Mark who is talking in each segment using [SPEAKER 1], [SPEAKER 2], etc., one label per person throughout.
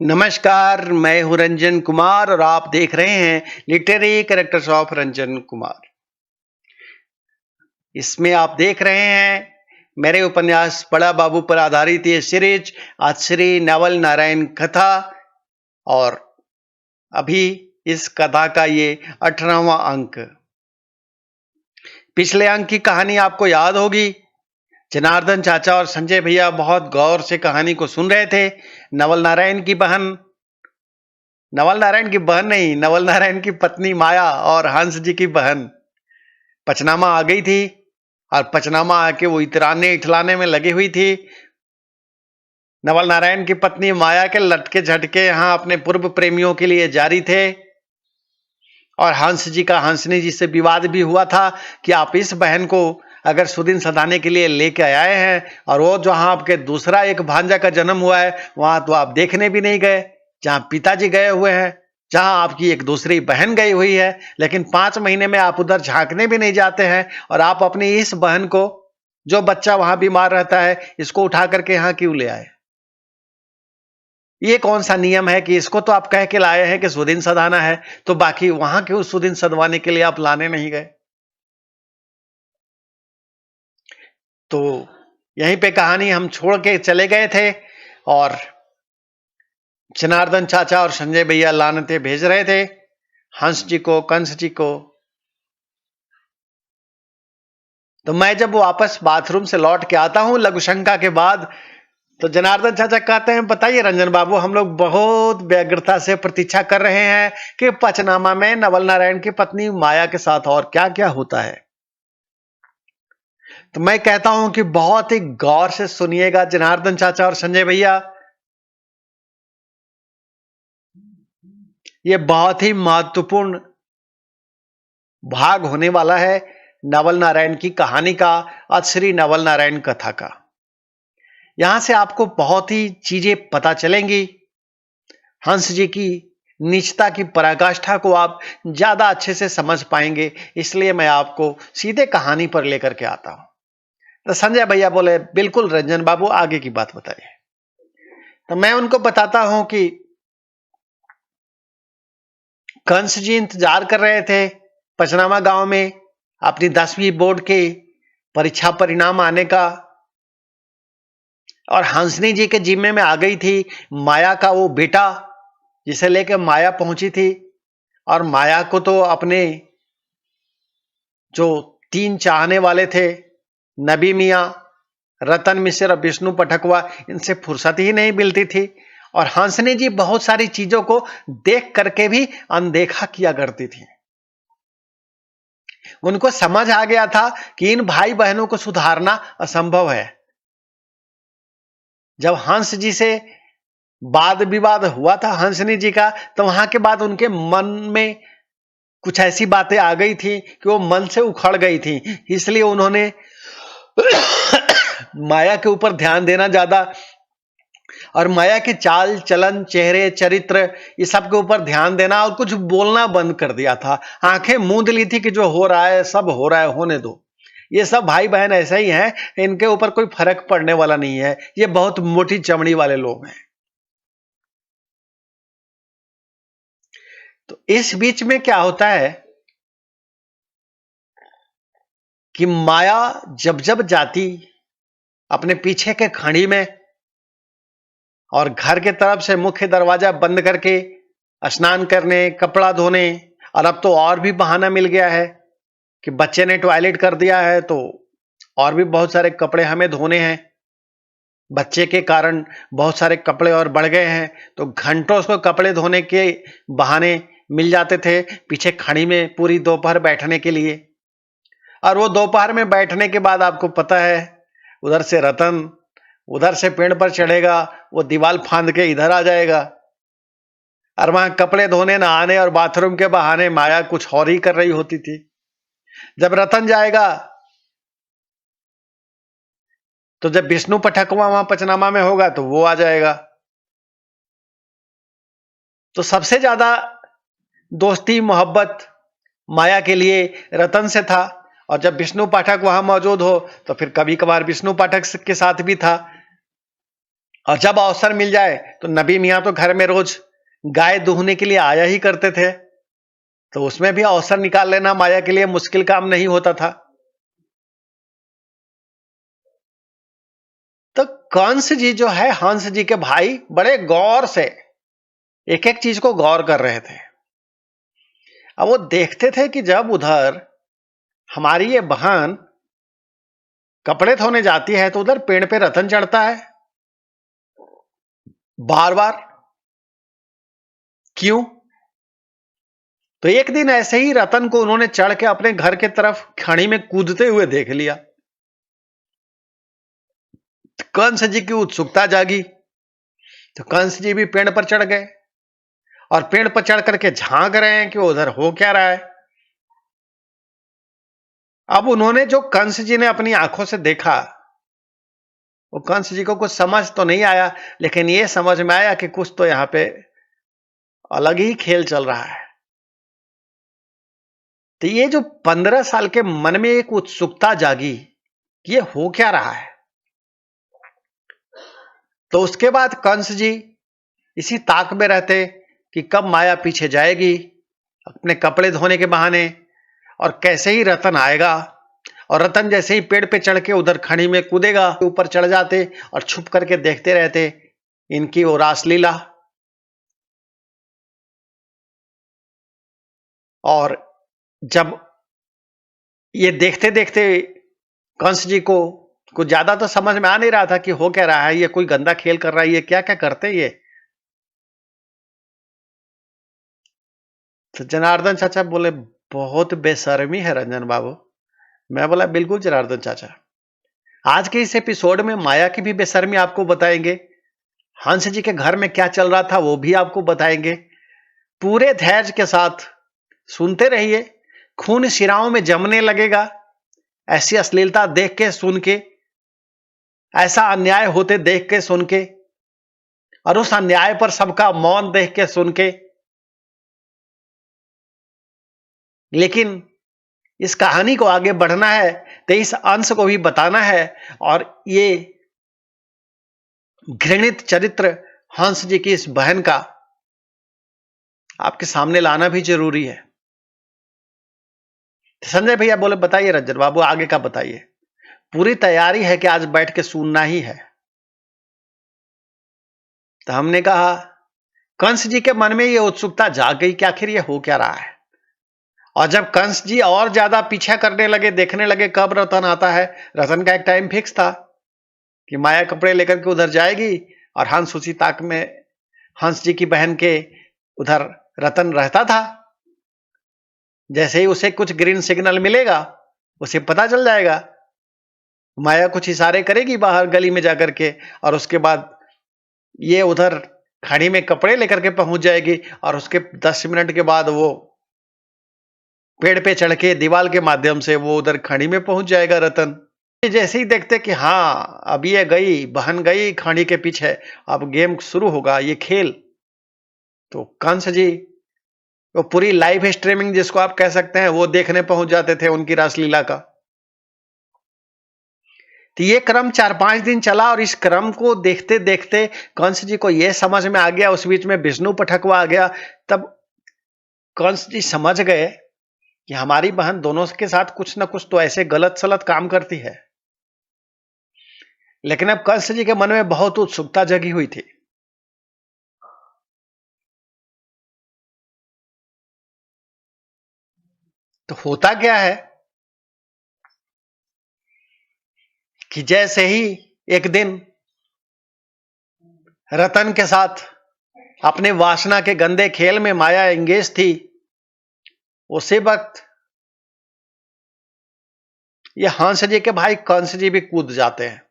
[SPEAKER 1] नमस्कार, मैं हूँ रंजन कुमार और आप देख रहे हैं literary characters of Ranjan Kumar. इसमें आप देख रहे हैं मेरे उपन्यास बड़ा बाबू पर आधारित ये सीरीज आज श्री नवल नारायण कथा और अभी इस कथा का ये 18वां अंक। पिछले अंक की कहानी आपको याद होगी। जनार्दन चाचा और संजय भैया बहुत गौर से कहानी को सुन रहे थे। नवल नारायण की पत्नी पत्नी माया और हंस जी की बहन पचनामा आ गई थी और पचनामा आके वो इतराने इठलाने में लगी हुई थी। नवल नारायण की पत्नी माया के लटके झटके यहाँ अपने पूर्व प्रेमियों के लिए जारी थे और हंस जी का हंसनी जी से विवाद भी हुआ था कि आप इस बहन को अगर सुदिन सधाने के लिए लेके आए हैं और वो जहां आपके दूसरा एक भांजा का जन्म हुआ है वहां तो आप देखने भी नहीं गए, जहां पिताजी गए हुए हैं, जहां आपकी एक दूसरी बहन गई हुई है, लेकिन 5 महीने में आप उधर झांकने भी नहीं जाते हैं और आप अपनी इस बहन को, जो बच्चा वहां बीमार रहता है, इसको उठा करके यहाँ क्यों ले आए? ये कौन सा नियम है कि इसको तो आप कह के लाए हैं कि सुदिन सधाना है, तो बाकी वहां क्यों सुदिन सधवाने के लिए आप लाने नहीं गए? तो यहीं पे कहानी हम छोड़ के चले गए थे और जनार्दन चाचा और संजय भैया लानते भेज रहे थे हंस जी को, कंस जी को। तो मैं जब वापस बाथरूम से लौट के आता हूं लघुशंका के बाद, तो जनार्दन चाचा कहते हैं, बताइए रंजन बाबू, हम लोग बहुत व्यग्रता से प्रतीक्षा कर रहे हैं कि पचनामा में नवल नारायण की पत्नी माया के साथ और क्या क्या होता है। तो मैं कहता हूं कि बहुत ही गौर से सुनिएगा जनार्दन चाचा और संजय भैया। ये बहुत ही महत्वपूर्ण भाग होने वाला है नवल नारायण की कहानी का, आज श्री नवल नारायण कथा का। यहां से आपको बहुत ही चीजें पता चलेंगी। हंस जी की नीचता की पराकाष्ठा को आप ज्यादा अच्छे से समझ पाएंगे, इसलिए मैं आपको सीधे कहानी पर लेकर के आता हूं। तो संजय भैया बोले, बिल्कुल रंजन बाबू, आगे की बात बताइए। तो मैं उनको बताता हूं कि कंस जी इंतजार कर रहे थे पचनामा गांव में अपनी 10वीं बोर्ड के परीक्षा परिणाम आने का, और हंसनी जी के जिम्मे में आ गई थी माया का वो बेटा जिसे लेकर माया पहुंची थी। और माया को तो अपने जो 3 चाहने वाले थे, नबी मियां, रतन मिश्र और विष्णु पठकवा, इनसे फुर्सत ही नहीं मिलती थी। और हंसनी जी बहुत सारी चीजों को देख करके भी अनदेखा किया करती थी। उनको समझ आ गया था कि इन भाई बहनों को सुधारना असंभव है। जब हंस जी से वाद विवाद हुआ था हंसनी जी का, तो वहां के बाद उनके मन में कुछ ऐसी बातें आ गई थी कि वो मन से उखड़ गई थी। इसलिए उन्होंने माया के ऊपर ध्यान देना ज्यादा और माया के चाल चलन, चेहरे, चरित्र, ये सब के ऊपर ध्यान देना और कुछ बोलना बंद कर दिया था। आंखें मूंद ली थी कि जो हो रहा है सब हो रहा है, होने दो। ये सब भाई बहन ऐसे ही हैं, इनके ऊपर कोई फर्क पड़ने वाला नहीं है, ये बहुत मोटी चमड़ी वाले लोग हैं। तो इस बीच में क्या होता है कि माया जब जब जाती अपने पीछे के खड़ी में और घर के तरफ से मुख्य दरवाजा बंद करके स्नान करने, कपड़ा धोने, और अब तो और भी बहाना मिल गया है कि बच्चे ने टॉयलेट कर दिया है तो और भी बहुत सारे कपड़े हमें धोने हैं। बच्चे के कारण बहुत सारे कपड़े और बढ़ गए हैं, तो घंटों उसको कपड़े धोने के बहाने मिल जाते थे पीछे खड़ी में पूरी दोपहर बैठने के लिए। और वो दोपहर में बैठने के बाद आपको पता है, उधर से रतन उधर से पेड़ पर चढ़ेगा, वो दीवार फांद के इधर आ जाएगा, और वहां कपड़े धोने, नहाने और बाथरूम के बहाने माया कुछ और ही कर रही होती थी। जब रतन जाएगा तो जब विष्णु पठकवा वहां पचनामा में होगा तो वो आ जाएगा। तो सबसे ज्यादा दोस्ती मोहब्बत माया के लिए रतन से था, और जब विष्णु पाठक वहां मौजूद हो तो फिर कभी कभार विष्णु पाठक के साथ भी था। और जब अवसर मिल जाए तो नबी मियां तो घर में रोज गाय दूहने के लिए आया ही करते थे, तो उसमें भी अवसर निकाल लेना माया के लिए मुश्किल काम नहीं होता था। तो कंस जी जो है हंस जी के भाई बड़े गौर से एक एक चीज को गौर कर रहे थे। अब वो देखते थे कि जब उधर हमारी ये बहन कपड़े धोने जाती है तो उधर पेड़ पे रतन चढ़ता है बार बार, क्यों? तो एक दिन ऐसे ही रतन को उन्होंने चढ़ के अपने घर के तरफ खड़ी में कूदते हुए देख लिया। कंस जी की उत्सुकता जागी, तो कंस जी भी पेड़ पर चढ़ गए और पेड़ पर चढ़ करके झांक रहे हैं कि उधर हो क्या रहा है। अब उन्होंने जो कंस जी ने अपनी आंखों से देखा, वो कंस जी को कुछ समझ तो नहीं आया, लेकिन ये समझ में आया कि कुछ तो यहां पे अलग ही खेल चल रहा है। तो ये जो 15 साल के मन में एक उत्सुकता जागी कि ये हो क्या रहा है, तो उसके बाद कंस जी इसी ताक में रहते कि कब माया पीछे जाएगी अपने कपड़े धोने के बहाने, और कैसे ही रतन आएगा और रतन जैसे ही पेड़ पे चढ़ के उधर खड़ी में कूदेगा ऊपर चढ़ जाते और छुप करके देखते रहते इनकी वो रासलीला। और जब ये देखते देखते कंस जी को कुछ ज्यादा तो समझ में आ नहीं रहा था कि हो क्या रहा है, ये कोई गंदा खेल कर रहा है, ये क्या क्या करते ये। तो जनार्दन चाचा बोले बहुत बेशर्मी है रंजन बाबू। मैं बोला बिल्कुल जनार्दन चाचा, आज के इस एपिसोड में माया की भी बेशर्मी आपको बताएंगे, हंस जी के घर में क्या चल रहा था वो भी आपको बताएंगे। पूरे धैर्य के साथ सुनते रहिए, खून शिराओं में जमने लगेगा ऐसी अश्लीलता देख के सुन के, ऐसा अन्याय होते देख के सुन के, और उस अन्याय पर सबका मौन देख के सुन के। लेकिन इस कहानी को आगे बढ़ना है तो इस अंश को भी बताना है, और ये घृणित चरित्र हंस जी की इस बहन का आपके सामने लाना भी जरूरी है। संजय भैया बोले बताइए रंजन बाबू आगे का बताइए। पूरी तैयारी है कि आज बैठ के सुनना ही है। तो हमने कहा कंस जी के मन में ये उत्सुकता जाग गई कि आखिर ये हो क्या रहा है। और जब कंस जी और ज्यादा पीछा करने लगे, देखने लगे कब रतन आता है, रतन का एक टाइम फिक्स था कि माया कपड़े लेकर के उधर जाएगी और हंस उसी ताक में हंस जी की बहन के उधर रतन रहता था। जैसे ही उसे कुछ ग्रीन सिग्नल मिलेगा उसे पता चल जाएगा, माया कुछ इशारे करेगी बाहर गली में जाकर के, और उसके बाद ये उधर खड़ी में कपड़े लेकर के पहुंच जाएगी, और उसके 10 मिनट के बाद वो पेड़ पे चढ़ के दीवार के माध्यम से वो उधर खड़ी में पहुंच जाएगा रतन। जैसे ही देखते कि हाँ अब ये गई बहन गई खाड़ी के पीछे, अब गेम शुरू होगा ये खेल, तो कंस जी वो पूरी लाइव स्ट्रीमिंग जिसको आप कह सकते हैं वो देखने पहुंच जाते थे उनकी रासलीला का। तो ये क्रम 4-5 दिन चला, और इस क्रम को देखते देखते कंस जी को यह समझ में आ गया, उस बीच में विष्णु पठकवा आ गया। तब कंस जी समझ गए कि हमारी बहन दोनों के साथ कुछ ना कुछ तो ऐसे गलत सलत काम करती है। लेकिन अब कंस जी के मन में बहुत उत्सुकता जगी हुई थी। तो होता क्या है कि जैसे ही एक दिन रतन के साथ अपने वासना के गंदे खेल में माया एंगेज थी, उसी वक्त ये हंस जी के भाई कंस जी भी कूद जाते हैं।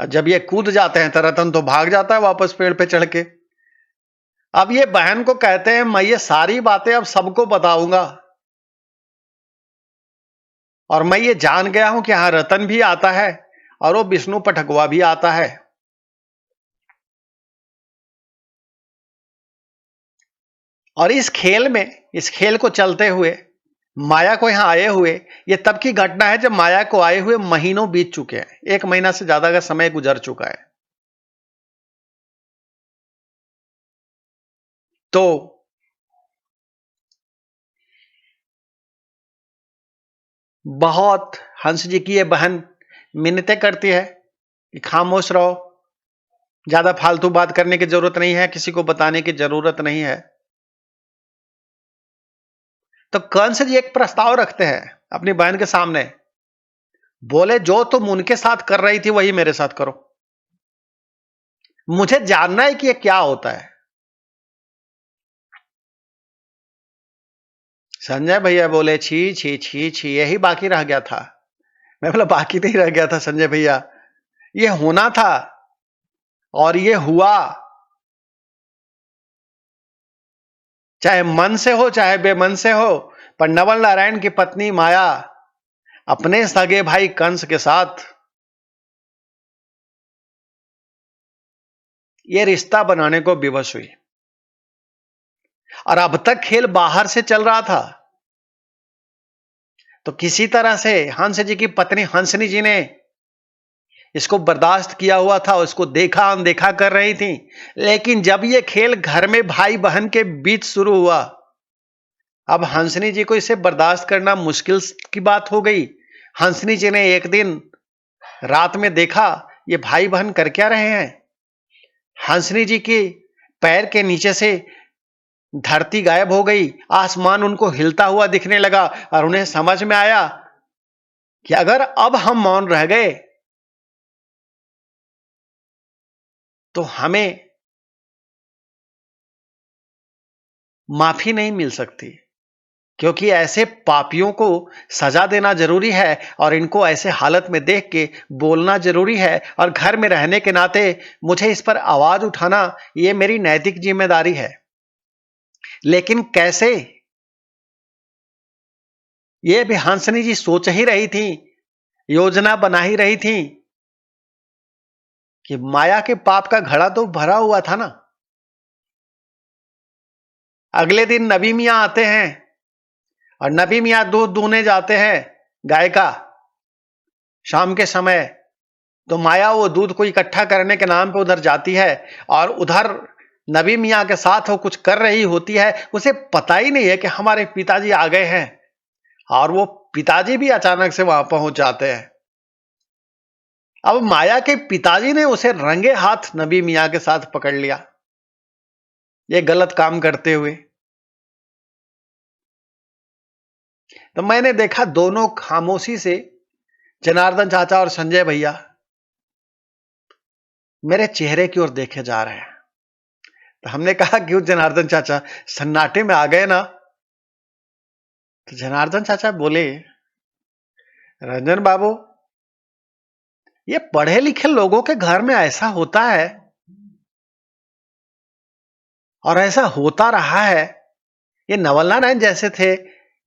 [SPEAKER 1] और जब ये कूद जाते हैं तो रतन तो भाग जाता है वापस पेड़ पे चढ़ के। अब ये बहन को कहते हैं मैं ये सारी बातें अब सबको बताऊंगा, और मैं ये जान गया हूं कि यहां रतन भी आता है और वो विष्णु पठकवा भी आता है। और इस खेल को चलते हुए माया को यहां आए हुए, ये तब की घटना है जब माया को आए हुए महीनों बीत चुके हैं, 1 महीना से ज्यादा का समय गुजर चुका है। तो बहुत हंस जी की ये बहन मिन्नतें करती है कि खामोश रहो, ज्यादा फालतू बात करने की जरूरत नहीं है, किसी को बताने की जरूरत नहीं है। तो कंस जी एक प्रस्ताव रखते हैं अपनी बहन के सामने, बोले जो तुम उनके साथ कर रही थी वही मेरे साथ करो, मुझे जानना है कि ये क्या होता है। संजय भैया बोले छी छी छी छी, यही बाकी रह गया था। मैं बोला बाकी नहीं रह गया था संजय भैया, ये होना था और ये हुआ, चाहे मन से हो चाहे बेमन से हो। पर नवल नारायण की पत्नी माया अपने सगे भाई कंस के साथ ये रिश्ता बनाने को विवश हुई, और अब तक खेल बाहर से चल रहा था। तो किसी तरह से हंस जी की पत्नी हंसनी जी ने इसको बर्दाश्त किया हुआ था, उसको देखा अनदेखा कर रही थी। लेकिन जब ये खेल घर में भाई बहन के बीच शुरू हुआ, अब हंसनी जी को इसे बर्दाश्त करना मुश्किल की बात हो गई। हंसनी जी ने एक दिन रात में देखा ये भाई बहन कर क्या रहे हैं। हंसनी जी के पैर के नीचे से धरती गायब हो गई, आसमान उनको हिलता हुआ दिखने लगा, और उन्हें समझ में आया कि अगर अब हम मौन रह गए तो हमें माफी नहीं मिल सकती, क्योंकि ऐसे पापियों को सजा देना जरूरी है और इनको ऐसे हालत में देख के बोलना जरूरी है, और घर में रहने के नाते मुझे इस पर आवाज उठाना ये मेरी नैतिक जिम्मेदारी है। लेकिन कैसे, ये भी हंसनी जी सोच ही रही थी, योजना बना ही रही थी कि माया के पाप का घड़ा तो भरा हुआ था ना। अगले दिन नबी मियां आते हैं और नबी मियां दूध दूहने जाते हैं गाय का शाम के समय। तो माया वो दूध को इकट्ठा करने के नाम पे उधर जाती है, और उधर नबी मियां के साथ वो कुछ कर रही होती है। उसे पता ही नहीं है कि हमारे पिताजी आ गए हैं, और वो पिताजी भी अचानक से वहां पहुंच जाते हैं। अब माया के पिताजी ने उसे रंगे हाथ नबी मियां के साथ पकड़ लिया, ये गलत काम करते हुए। तो मैंने देखा दोनों खामोशी से, जनार्दन चाचा और संजय भैया मेरे चेहरे की ओर देखे जा रहे हैं। तो हमने कहा क्यों जनार्दन चाचा, सन्नाटे में आ गए ना। तो जनार्दन चाचा बोले, रंजन बाबू, ये पढ़े लिखे लोगों के घर में ऐसा होता है और ऐसा होता रहा है। ये नवल नारायण जैसे थे,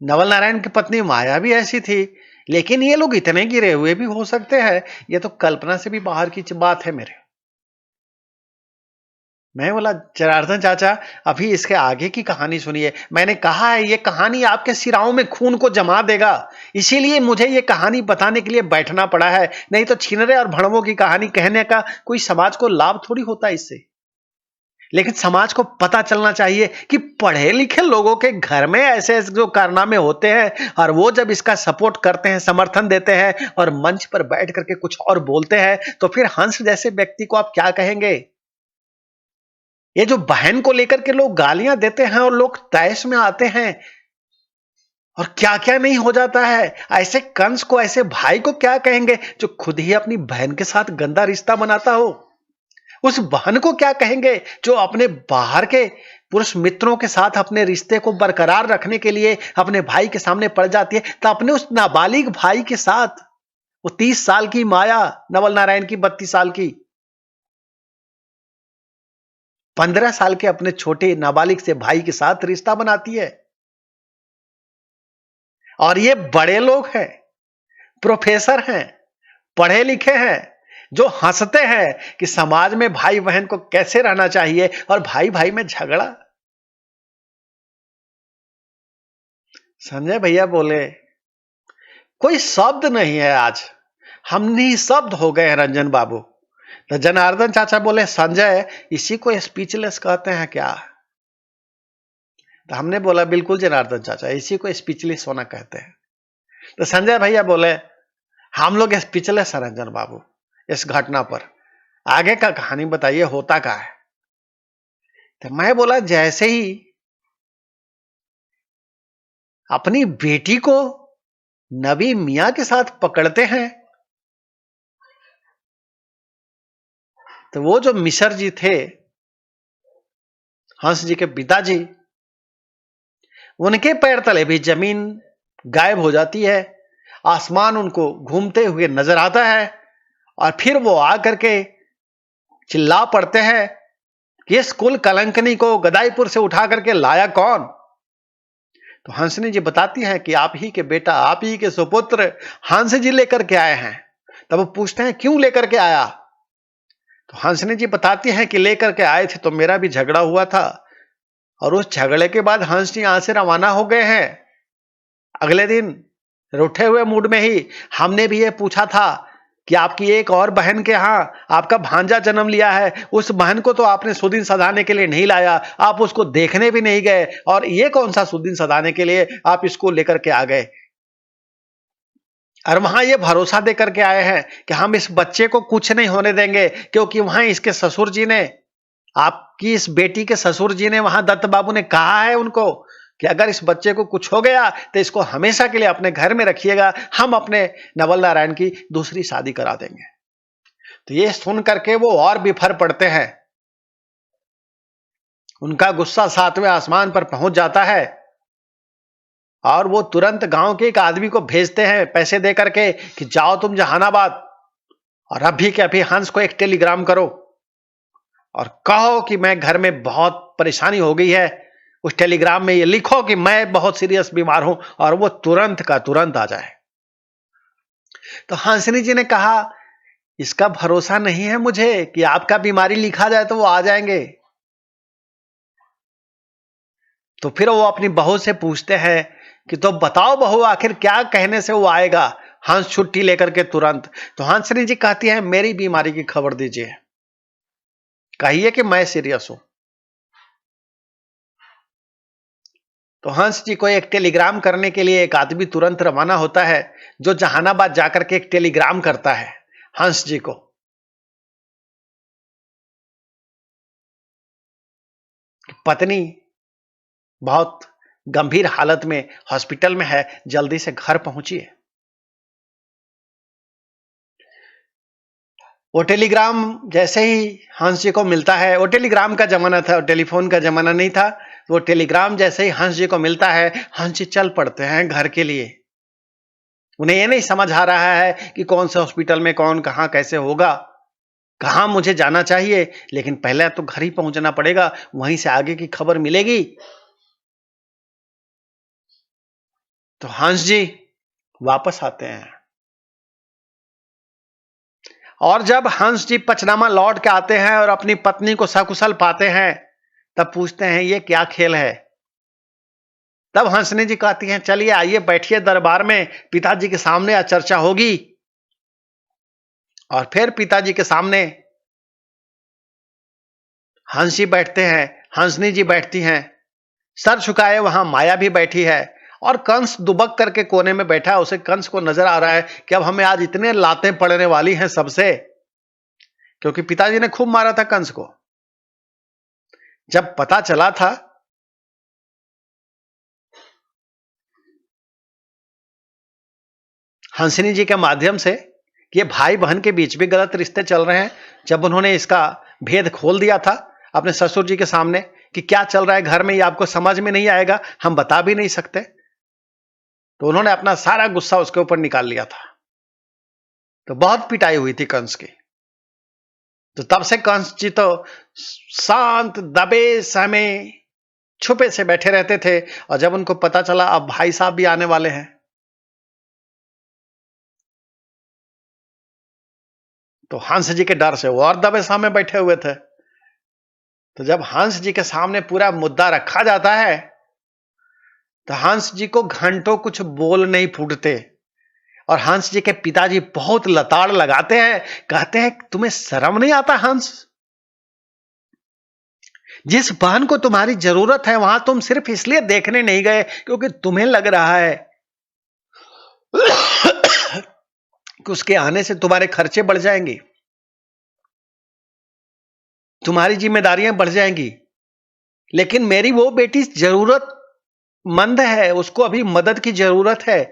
[SPEAKER 1] नवल नारायण की पत्नी माया भी ऐसी थी, लेकिन ये लोग इतने गिरे हुए भी हो सकते हैं, ये तो कल्पना से भी बाहर की बात है मेरे। मैं बोला जनार्दन चाचा, अभी इसके आगे की कहानी सुनिए। मैंने कहा है ये कहानी आपके सिराओं में खून को जमा देगा, इसीलिए मुझे ये कहानी बताने के लिए बैठना पड़ा है। नहीं तो छिनरे और भड़वों की कहानी कहने का कोई समाज को लाभ थोड़ी होता है इससे। लेकिन समाज को पता चलना चाहिए कि पढ़े लिखे लोगों के घर में ऐसे जो कारनामे होते हैं, और वो जब इसका सपोर्ट करते हैं, समर्थन देते हैं और मंच पर बैठ करके कुछ और बोलते हैं, तो फिर हंस जैसे व्यक्ति को आप क्या कहेंगे। ये जो बहन को लेकर के लोग गालियां देते हैं और लोग तैश में आते हैं, और क्या क्या नहीं हो जाता है। ऐसे कंस को, ऐसे भाई को क्या कहेंगे जो खुद ही अपनी बहन के साथ गंदा रिश्ता बनाता हो। उस बहन को क्या कहेंगे जो अपने बाहर के पुरुष मित्रों के साथ अपने रिश्ते को बरकरार रखने के लिए अपने भाई के सामने पड़ जाती है। तो अपने उस नाबालिग भाई के साथ, वो 30 साल की माया, नवल नारायण की 32 साल की, 15 साल के अपने छोटे नाबालिग से भाई के साथ रिश्ता बनाती है। और ये बड़े लोग हैं, प्रोफेसर हैं, पढ़े लिखे हैं, जो हंसते हैं कि समाज में भाई बहन को कैसे रहना चाहिए, और भाई भाई में झगड़ा। संजय भैया बोले, कोई शब्द नहीं है आज, हम निशब्द हो गए हैं रंजन बाबू। तो जनार्दन चाचा बोले, संजय इसी को स्पीचलेस कहते हैं क्या? तो हमने बोला, बिल्कुल जनार्दन चाचा, इसी को स्पीचलेस होना कहते हैं। तो संजय भैया बोले, हम लोग स्पीचलेस हैं रंजन बाबू इस घटना पर, आगे का कहानी बताइए, होता क्या है? तो मैं बोला, जैसे ही अपनी बेटी को नबी मियां के साथ पकड़ते हैं, तो वो जो मिसर जी थे, हंस जी के पिताजी, उनके पैर तले भी जमीन गायब हो जाती है, आसमान उनको घूमते हुए नजर आता है, और फिर वो आकर के चिल्ला पड़ते हैं कि इस कुल कलंकनी को गदाईपुर से उठा करके लाया कौन? तो हंसनी जी बताती हैं कि आप ही के बेटा, आप ही के सुपुत्र हंस जी लेकर के आए हैं। तब वो पूछते हैं, क्यों लेकर के आया? तो हंसनी जी बताती हैं कि लेकर के आए थे तो मेरा भी झगड़ा हुआ था, और उस झगड़े के बाद हंस जी यहां से रवाना हो गए हैं। अगले दिन रूठे हुए मूड में ही हमने भी ये पूछा था कि आपकी एक और बहन के यहां आपका भांजा जन्म लिया है, उस बहन को तो आपने सुदिन सधाने के लिए नहीं लाया, आप उसको देखने भी नहीं गए, और ये कौन सा सुदिन सधाने के लिए आप इसको लेकर के आ गए? और वहां ये भरोसा देकर के आए हैं कि हम इस बच्चे को कुछ नहीं होने देंगे, क्योंकि वहां इसके ससुर जी ने, आपकी इस बेटी के ससुर जी ने, वहां दत्त बाबू ने कहा है उनको कि अगर इस बच्चे को कुछ हो गया तो इसको हमेशा के लिए अपने घर में रखिएगा, हम अपने नवल नारायण की दूसरी शादी करा देंगे। तो ये सुन करके वो और बिफर पड़ते हैं, उनका गुस्सा 7वें आसमान पर पहुंच जाता है, और वो तुरंत गांव के एक आदमी को भेजते हैं पैसे दे करके कि जाओ तुम जहानाबाद, और अभी के अभी हंस को एक टेलीग्राम करो और कहो कि मैं घर में बहुत परेशानी हो गई है, उस टेलीग्राम में ये लिखो कि मैं बहुत सीरियस बीमार हूं, और वो तुरंत का तुरंत आ जाए। तो हंसनी जी ने कहा, इसका भरोसा नहीं है मुझे कि आपका बीमारी लिखा जाए तो वो आ जाएंगे। तो फिर वो अपनी बहू से पूछते हैं कि तो बताओ बहू, आखिर क्या कहने से वो आएगा हंस छुट्टी लेकर के तुरंत? तो हंसनी जी कहती है, मेरी बीमारी की खबर दीजिए, कहिए कि मैं सीरियस हूं। तो हंस जी को एक टेलीग्राम करने के लिए एक आदमी तुरंत रवाना होता है, जो जहानाबाद जाकर के एक टेलीग्राम करता है हंस जी को, पत्नी बहुत गंभीर हालत में हॉस्पिटल में है, जल्दी से घर पहुंचिए। वो टेलीग्राम जैसे ही हंस जी को मिलता है, वो टेलीग्राम का जमाना था, टेलीफोन का जमाना नहीं था, वो टेलीग्राम जैसे ही हंस जी को मिलता है, हंस जी चल पड़ते हैं घर के लिए। उन्हें ये नहीं समझ आ रहा है कि कौन से हॉस्पिटल में कौन कहां कैसे होगा, कहां मुझे जाना चाहिए, लेकिन पहले तो घर ही पहुंचना पड़ेगा, वहीं से आगे की खबर मिलेगी। तो हंस जी वापस आते हैं, और जब हंस जी पचनामा लौट के आते हैं और अपनी पत्नी को सकुशल पाते हैं, तब पूछते हैं, ये क्या खेल है? तब हंसनी जी कहती हैं, चलिए आइए बैठिए दरबार में, पिताजी के सामने चर्चा होगी। और फिर पिताजी के सामने हंस जी बैठते हैं, हंसनी जी बैठती हैं, सर झुकाए वहां माया भी बैठी है, और कंस दुबक करके कोने में बैठा है। उसे कंस को नजर आ रहा है कि अब हमें आज इतने लातें पड़ने वाली हैं सबसे, क्योंकि पिताजी ने खूब मारा था कंस को। जब पता चला था हंसनी जी के माध्यम से कि ये भाई बहन के बीच भी गलत रिश्ते चल रहे हैं, जब उन्होंने इसका भेद खोल दिया था अपने ससुर जी के सामने कि क्या चल रहा है घर में, ये आपको समझ में नहीं आएगा, हम बता भी नहीं सकते, तो उन्होंने अपना सारा गुस्सा उसके ऊपर निकाल लिया था। तो बहुत पिटाई हुई थी कंस की। तो तब से कंस जी तो शांत दबे सहमे छुपे से बैठे रहते थे, और जब उनको पता चला अब भाई साहब भी आने वाले हैं, तो हंस जी के डर से वो और दबे सामने बैठे हुए थे। तो जब हंस जी के सामने पूरा मुद्दा रखा जाता है, तो हंस जी को घंटों कुछ बोल नहीं फूटते और हंस जी के पिताजी बहुत लताड़ लगाते हैं, कहते हैं तुम्हें शर्म नहीं आता हंस? जिस बहन को तुम्हारी जरूरत है वहां तुम सिर्फ इसलिए देखने नहीं गए क्योंकि तुम्हें लग रहा है कि उसके आने से तुम्हारे खर्चे बढ़ जाएंगे, तुम्हारी जिम्मेदारियां बढ़ जाएंगी। लेकिन मेरी वो बेटी जरूरतमंद है, उसको अभी मदद की जरूरत है।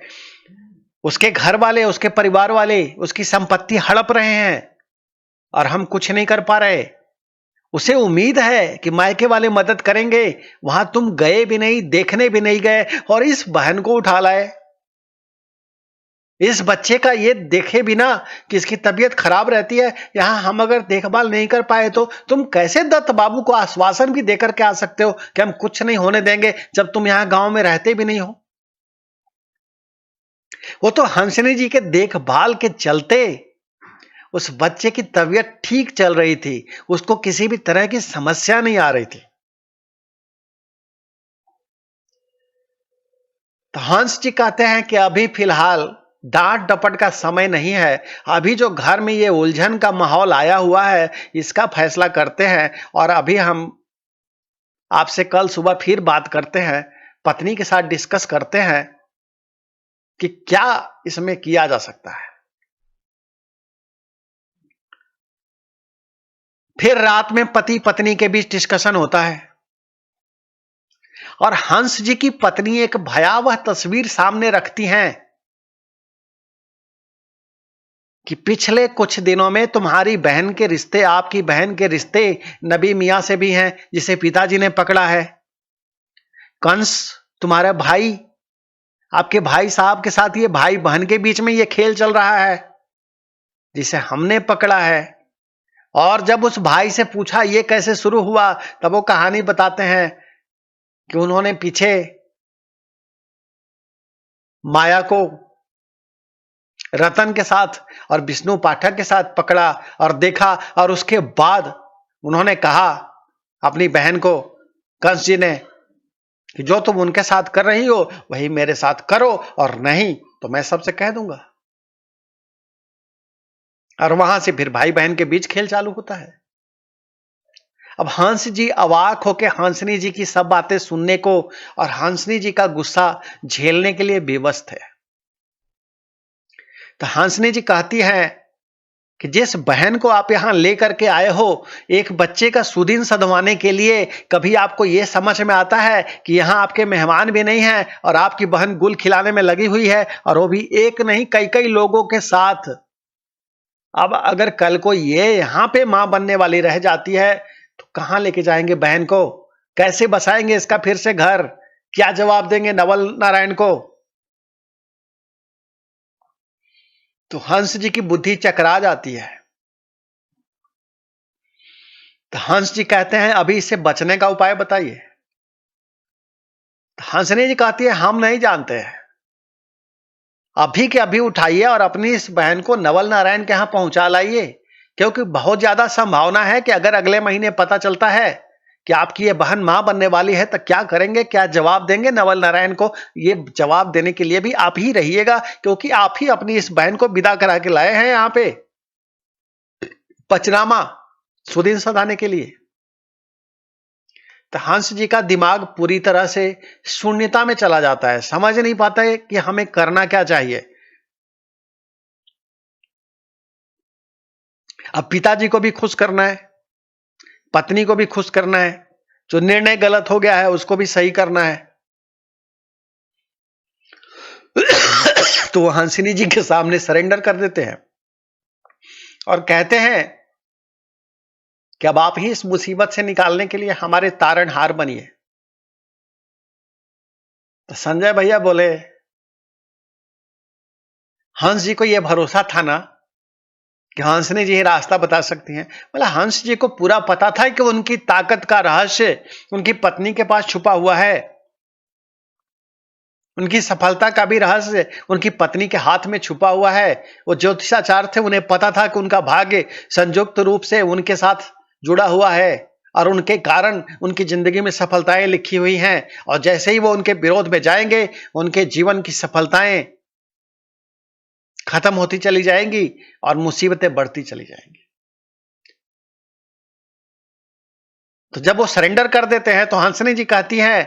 [SPEAKER 1] उसके घर वाले, उसके परिवार वाले उसकी संपत्ति हड़प रहे हैं और हम कुछ नहीं कर पा रहे। उसे उम्मीद है कि मायके वाले मदद करेंगे, वहां तुम गए भी नहीं, देखने भी नहीं गए और इस बहन को उठा लाए। इस बच्चे का ये देखे बिना कि इसकी तबीयत खराब रहती है, यहां हम अगर देखभाल नहीं कर पाए तो तुम कैसे दत्त बाबू को आश्वासन भी देकर के आ सकते हो कि हम कुछ नहीं होने देंगे जब तुम यहां गांव में रहते भी नहीं हो? वो तो हंसनी जी के देखभाल के चलते उस बच्चे की तबीयत ठीक चल रही थी, उसको किसी भी तरह की समस्या नहीं आ रही थी। तो हंस जी कहते हैं कि अभी फिलहाल डांट डपट का समय नहीं है, अभी जो घर में ये उलझन का माहौल आया हुआ है इसका फैसला करते हैं और अभी हम आपसे कल सुबह फिर बात करते हैं, पत्नी के साथ डिस्कस करते हैं कि क्या इसमें किया जा सकता है। फिर रात में पति पत्नी के बीच डिस्कशन होता है और हंस जी की पत्नी एक भयावह तस्वीर सामने रखती हैं कि पिछले कुछ दिनों में तुम्हारी बहन के रिश्ते, आपकी बहन के रिश्ते नबी मियां से भी हैं जिसे पिताजी ने पकड़ा है। कंस तुम्हारा भाई, आपके भाई साहब के साथ ये भाई बहन के बीच में ये खेल चल रहा है जिसे हमने पकड़ा है। और जब उस भाई से पूछा ये कैसे शुरू हुआ, तब वो कहानी बताते हैं कि उन्होंने पीछे माया को रतन के साथ और विष्णु पाठक के साथ पकड़ा और देखा और उसके बाद उन्होंने कहा अपनी बहन को, कंस जी ने, कि जो तुम उनके साथ कर रही हो वही मेरे साथ करो और नहीं तो मैं सबसे कह दूंगा। और वहां से फिर भाई बहन के बीच खेल चालू होता है। अब हंस जी अवाक होकर हंसनी जी की सब बातें सुनने को और हंसनी जी का गुस्सा झेलने के लिए बेबस थे। तो हंसनी जी कहती है कि जिस बहन को आप यहां लेकर के आए हो एक बच्चे का सुदिन सधवाने के लिए, कभी आपको यह समझ में आता है कि यहां आपके मेहमान भी नहीं हैं और आपकी बहन गुल खिलाने में लगी हुई है और वो भी एक नहीं कई कई लोगों के साथ। अब अगर कल को ये यहां पे मां बनने वाली रह जाती है तो कहां लेके जाएंगे बहन को, कैसे बसाएंगे इसका फिर से घर, क्या जवाब देंगे नवल नारायण को? तो हंस जी की बुद्धि चकरा जाती है। तो हंस जी कहते हैं अभी इससे बचने का उपाय बताइए। तो हंसनी जी कहती है हम नहीं जानते हैं, अभी के अभी उठाइए और अपनी इस बहन को नवल नारायण के यहां पहुंचा लाइए, क्योंकि बहुत ज्यादा संभावना है कि अगर अगले महीने पता चलता है कि आपकी ये बहन मां बनने वाली है तो क्या करेंगे, क्या जवाब देंगे नवल नारायण को? ये जवाब देने के लिए भी आप ही रहिएगा, क्योंकि आप ही अपनी इस बहन को विदा करा के लाए हैं यहां पे पचनामा सुदिन सधाने के लिए। तो हंस जी का दिमाग पूरी तरह से शून्यता में चला जाता है, समझ नहीं पाता है कि हमें करना क्या चाहिए। अब पिताजी को भी खुश करना है, पत्नी को भी खुश करना है, जो निर्णय गलत हो गया है उसको भी सही करना है। तो वो हंसिनी जी के सामने सरेंडर कर देते हैं और कहते हैं कि अब आप ही इस मुसीबत से निकालने के लिए हमारे तारणहार बनिए। तो संजय भैया बोले हंस जी को यह भरोसा था ना कि हंसनी जी ही रास्ता बता सकती हैं। बोला हंस जी को पूरा पता था कि उनकी ताकत का रहस्य उनकी पत्नी के पास छुपा हुआ है, उनकी सफलता का भी रहस्य उनकी पत्नी के हाथ में छुपा हुआ है। वो ज्योतिषाचार्य थे, उन्हें पता था कि उनका भाग्य संयुक्त रूप से उनके साथ जुड़ा हुआ है और उनके कारण उनकी जिंदगी में सफलताएं लिखी हुई हैं, और जैसे ही वो उनके विरोध में जाएंगे उनके जीवन की सफलताएं खत्म होती चली जाएंगी और मुसीबतें बढ़ती चली जाएंगी। तो जब वो सरेंडर कर देते हैं तो हंसनी जी कहती हैं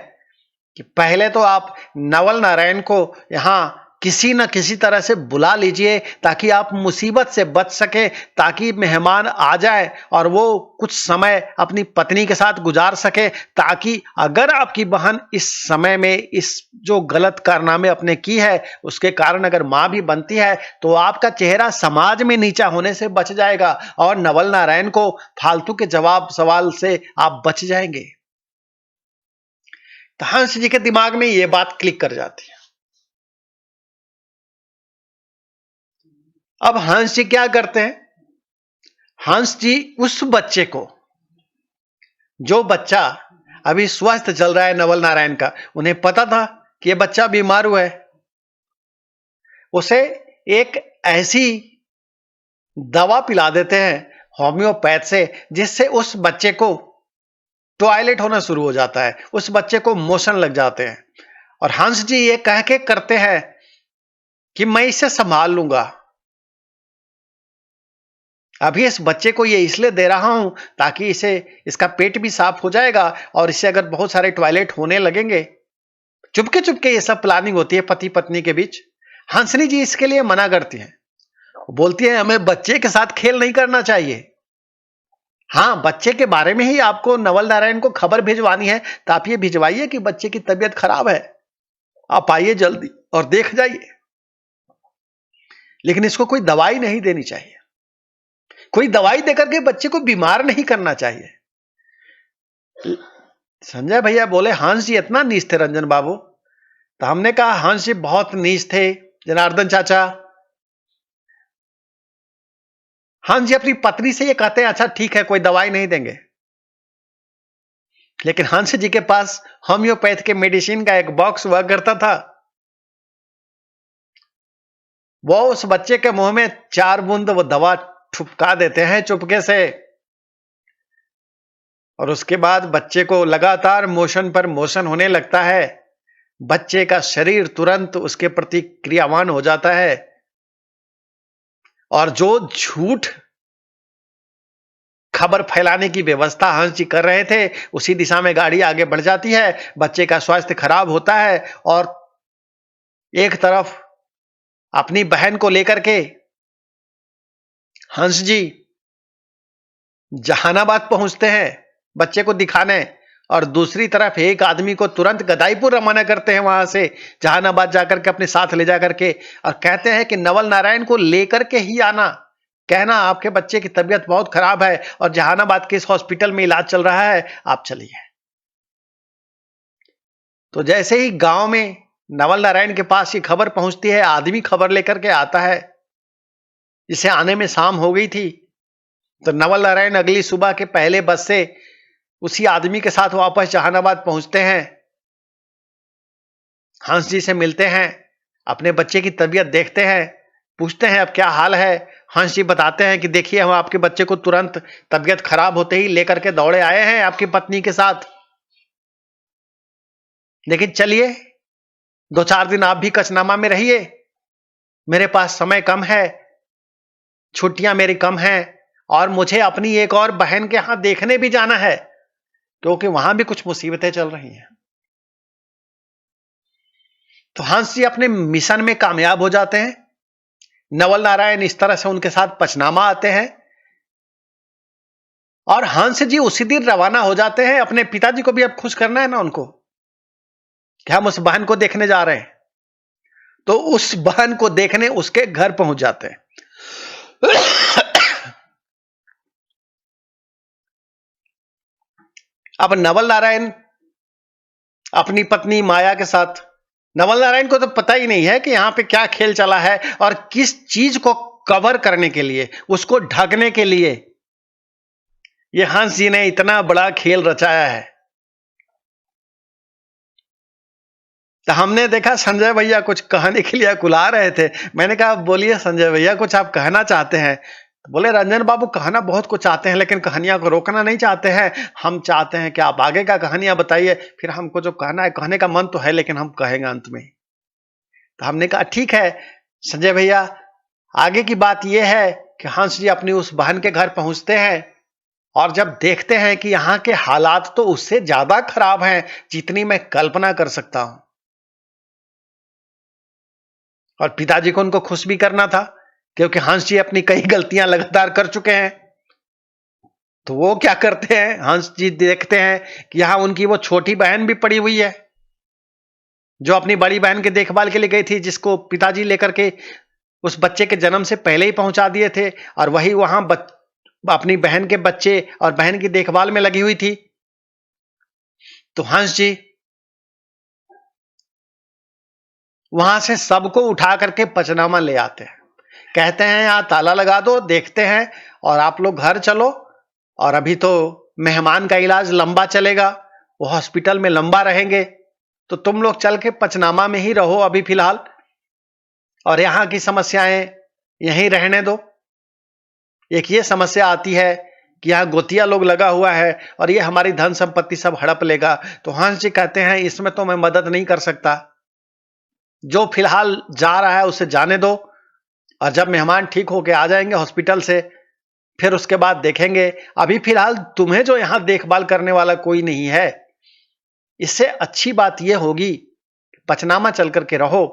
[SPEAKER 1] कि पहले तो आप नवल नारायण को यहां किसी न किसी तरह से बुला लीजिए ताकि आप मुसीबत से बच सके, ताकि मेहमान आ जाए और वो कुछ समय अपनी पत्नी के साथ गुजार सके, ताकि अगर आपकी बहन इस समय में इस जो गलत कारनामे अपने की है उसके कारण अगर मां भी बनती है तो आपका चेहरा समाज में नीचा होने से बच जाएगा और नवल नारायण को फालतू के जवाब सवाल से आप बच जाएंगे। तो हंस जी के दिमाग में यह बात क्लिक कर जाती है। अब हंस जी क्या करते हैं, हंस जी उस बच्चे को, जो बच्चा अभी स्वस्थ चल रहा है नवल नारायण का, उन्हें पता था कि यह बच्चा बीमार हुआ है, उसे एक ऐसी दवा पिला देते हैं होम्योपैथ से जिससे उस बच्चे को टॉयलेट होना शुरू हो जाता है, उस बच्चे को मोशन लग जाते हैं। और हंस जी ये कह के करते हैं कि मैं इसे संभाल लूंगा, अभी इस बच्चे को ये इसलिए दे रहा हूं ताकि इसे इसका पेट भी साफ हो जाएगा और इससे अगर बहुत सारे टॉयलेट होने लगेंगे। चुपके चुपके ये सब प्लानिंग होती है पति पत्नी के बीच। हंसनी जी इसके लिए मना करती हैं, बोलती है हमें बच्चे के साथ खेल नहीं करना चाहिए। हाँ, बच्चे के बारे में ही आपको नवल नारायण को खबर भिजवानी है तो आप ये भिजवाइए कि बच्चे की तबीयत खराब है, आप आइए जल्दी और देख जाइए, लेकिन इसको कोई दवाई नहीं देनी चाहिए, कोई दवाई देकर के बच्चे को बीमार नहीं करना चाहिए। संजय भैया बोले हंस जी इतना नीच थे रंजन बाबू? तो हमने कहा हंस जी बहुत नीच थे जनार्दन चाचा। हंस जी अपनी पत्नी से ये कहते हैं अच्छा ठीक है कोई दवाई नहीं देंगे, लेकिन हंस जी के पास होम्योपैथ के मेडिसिन का एक बॉक्स हुआ करता था, वो उस बच्चे के मुंह में 4 बूंद वो दवा ठुपका देते हैं चुपके से, और उसके बाद बच्चे को लगातार मोशन पर मोशन होने लगता है, बच्चे का शरीर तुरंत उसके प्रति क्रियावान हो जाता है, और जो झूठ खबर फैलाने की व्यवस्था हंस जी कर रहे थे उसी दिशा में गाड़ी आगे बढ़ जाती है, बच्चे का स्वास्थ्य खराब होता है और एक तरफ अपनी बहन को लेकर के हंस जी जहानाबाद पहुंचते हैं बच्चे को दिखाने, और दूसरी तरफ एक आदमी को तुरंत गदाईपुर रवाना करते हैं वहां से जहानाबाद जाकर के अपने साथ ले जाकर के, और कहते हैं कि नवल नारायण को लेकर के ही आना, कहना आपके बच्चे की तबीयत बहुत खराब है और जहानाबाद के इस हॉस्पिटल में इलाज चल रहा है, आप चलिए। तो जैसे ही गांव में नवल नारायण के पास ये खबर पहुंचती है, आदमी खबर लेकर के आता है, जिसे आने में शाम हो गई थी, तो नवल नारायण अगली सुबह के पहले बस से उसी आदमी के साथ वापस जहानाबाद पहुंचते हैं, हंस जी से मिलते हैं, अपने बच्चे की तबीयत देखते हैं, पूछते हैं अब क्या हाल है। हंस जी बताते हैं कि देखिए हम आपके बच्चे को तुरंत तबीयत खराब होते ही लेकर के दौड़े आए हैं आपकी पत्नी के साथ, लेकिन चलिए 2-4 दिन आप भी कचनामा में रहिए, मेरे पास समय कम है, छुट्टियां मेरी कम हैं और मुझे अपनी एक और बहन के यहां देखने भी जाना है क्योंकि वहां भी कुछ मुसीबतें चल रही हैं। तो हंस जी अपने मिशन में कामयाब हो जाते हैं, नवल नारायण इस तरह से उनके साथ पचनामा आते हैं और हंस जी उसी दिन रवाना हो जाते हैं। अपने पिताजी को भी अब खुश करना है ना उनको कि हम उस बहन को देखने जा रहे हैं, तो उस बहन को देखने उसके घर पहुंच जाते हैं। अब नवल नारायण अपनी पत्नी माया के साथ, नवल नारायण को तो पता ही नहीं है कि यहां पे क्या खेल चला है और किस चीज को कवर करने के लिए, उसको ढकने के लिए ये हंस जी ने इतना बड़ा खेल रचाया है। तो हमने देखा संजय भैया कुछ कहने के लिए कुला रहे थे, मैंने कहा बोलिए संजय भैया कुछ आप कहना चाहते हैं? तो बोले रंजन बाबू कहना बहुत कुछ चाहते हैं लेकिन कहानियां को रोकना नहीं चाहते हैं। हम चाहते हैं कि आप आगे का कहानियां बताइए, फिर हमको जो कहना है, कहने का मन तो है लेकिन हम कहेंगे अंत में। तो हमने कहा ठीक है संजय भैया, आगे की बात यह है कि हंस जी अपनी उस बहन के घर पहुंचते हैं और जब देखते हैं कि यहां के हालात तो उससे ज्यादा खराब हैं जितनी मैं कल्पना कर सकता हूं, और पिताजी को उनको खुश भी करना था क्योंकि हंस जी अपनी कई गलतियां लगातार कर चुके हैं। तो वो क्या करते हैं, हंस जी देखते हैं कि यहां उनकी वो छोटी बहन भी पड़ी हुई है जो अपनी बड़ी बहन के देखभाल के लिए गई थी, जिसको पिताजी लेकर के उस बच्चे के जन्म से पहले ही पहुंचा दिए थे, और वही वहां अपनी बहन के बच्चे और बहन की देखभाल में लगी हुई थी। तो हंस जी वहां से सबको उठा करके पचनामा ले आते हैं, कहते हैं यहां ताला लगा दो, देखते हैं, और आप लोग घर चलो, और अभी तो मेहमान का इलाज लंबा चलेगा, वो हॉस्पिटल में लंबा रहेंगे, तो तुम लोग चल के पचनामा में ही रहो अभी फिलहाल, और यहां की समस्याएं यहीं रहने दो। एक ये समस्या आती है कि यहाँ गोतिया लोग लगा हुआ है और ये हमारी धन संपत्ति सब हड़प लेगा। तो हंस जी कहते हैं इसमें तो मैं मदद नहीं कर सकता, जो फिलहाल जा रहा है उसे जाने दो, और जब मेहमान ठीक होके आ जाएंगे हॉस्पिटल से फिर उसके बाद देखेंगे। अभी फिलहाल तुम्हें जो यहां देखभाल करने वाला कोई नहीं है, इससे अच्छी बात यह होगी पचनामा चल करके रहो।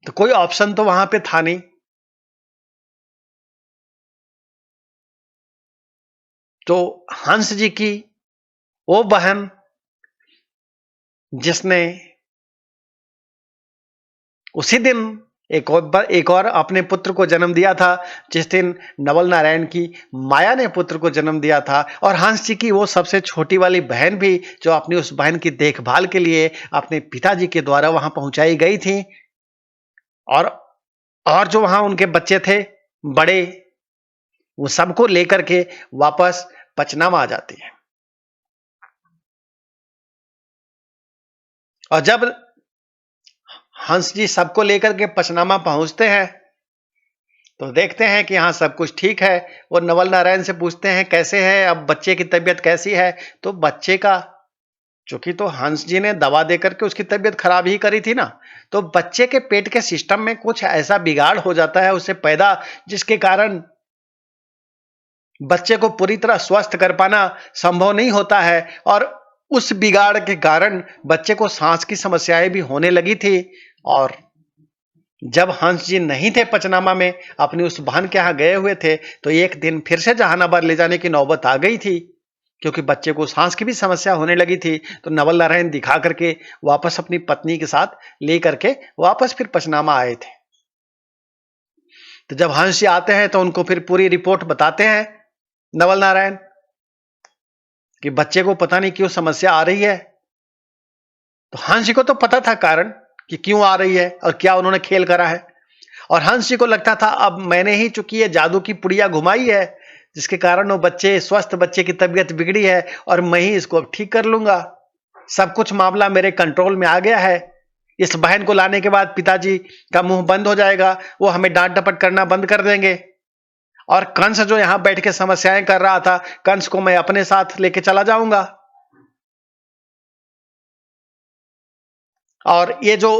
[SPEAKER 1] तो कोई ऑप्शन तो वहां पे था नहीं। तो हंस जी की वो बहन जिसने उसी दिन एक और अपने पुत्र को जन्म दिया था, जिस दिन नवल नारायण की माया ने पुत्र को जन्म दिया था, और हंस जी की वो सबसे छोटी वाली बहन भी जो अपनी उस बहन की देखभाल के लिए अपने पिताजी के द्वारा वहां पहुंचाई गई थी, और जो वहां उनके बच्चे थे बड़े, वो सबको लेकर के वापस पचनामा आ जाती है। और जब हंस जी सबको लेकर के पचनामा पहुंचते हैं तो देखते हैं कि हाँ सब कुछ ठीक है। वो नवल नारायण से पूछते हैं कैसे है, अब बच्चे की तबीयत कैसी है। तो बच्चे का, चूंकि तो हंस जी ने दवा देकर के उसकी तबीयत खराब ही करी थी ना, तो बच्चे के पेट के सिस्टम में कुछ ऐसा बिगाड़ हो जाता है उससे पैदा, जिसके कारण बच्चे को पूरी तरह स्वस्थ कर पाना संभव नहीं होता है, और उस बिगाड़ के कारण बच्चे को सांस की समस्याएं भी होने लगी थी। और जब हंस जी नहीं थे पचनामा में, अपनी उस बहन के यहां गए हुए थे, तो एक दिन फिर से जहानाबाद ले जाने की नौबत आ गई थी, क्योंकि बच्चे को सांस की भी समस्या होने लगी थी। तो नवल नारायण दिखा करके वापस अपनी पत्नी के साथ ले करके वापस फिर पचनामा आए थे। तो जब हंस जी आते हैं तो उनको फिर पूरी रिपोर्ट बताते हैं नवल नारायण कि बच्चे को पता नहीं क्यों समस्या आ रही है। तो हंस जी को तो पता था कारण कि क्यों आ रही है और क्या उन्होंने खेल करा है, और हंस जी को लगता था अब मैंने ही चूंकि ये जादू की पुड़िया घुमाई है जिसके कारण वो बच्चे, स्वस्थ बच्चे की तबीयत बिगड़ी है, और मैं ही इसको अब ठीक कर लूंगा, सब कुछ मामला मेरे कंट्रोल में आ गया है। इस बहन को लाने के बाद पिताजी का मुंह बंद हो जाएगा, वो हमें डांट डपट करना बंद कर देंगे, और कंस जो यहां बैठ के समस्याएं कर रहा था, कंस को मैं अपने साथ लेके चला जाऊंगा। और ये जो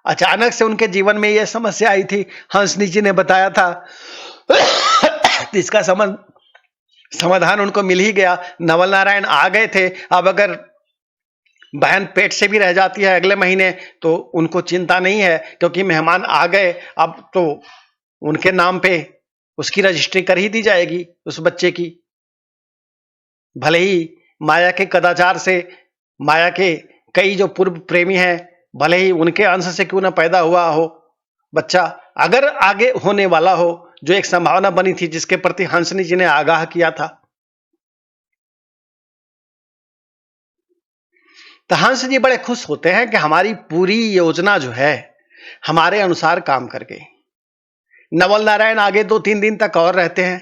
[SPEAKER 1] अचानक से उनके जीवन में ये समस्या आई थी, हंसनी जी ने बताया था, इसका समाधान उनको मिल ही गया। नवल नारायण आ गए थे। अब अगर बहन पेट से भी रह जाती है अगले महीने तो उनको चिंता नहीं है, क्योंकि मेहमान आ गए, अब तो उनके नाम पे उसकी रजिस्ट्री कर ही दी जाएगी उस बच्चे की। भले ही माया के कदाचार से, माया के कई जो पूर्व प्रेमी हैं, भले ही उनके अंश से क्यों ना पैदा हुआ हो बच्चा, अगर आगे होने वाला हो, जो एक संभावना बनी थी जिसके प्रति हंसनी जी ने आगाह किया था। तो हंस जी बड़े खुश होते हैं कि हमारी पूरी योजना जो है हमारे अनुसार काम कर गई। नवल नारायण आगे 2-3 दिन तक और रहते हैं।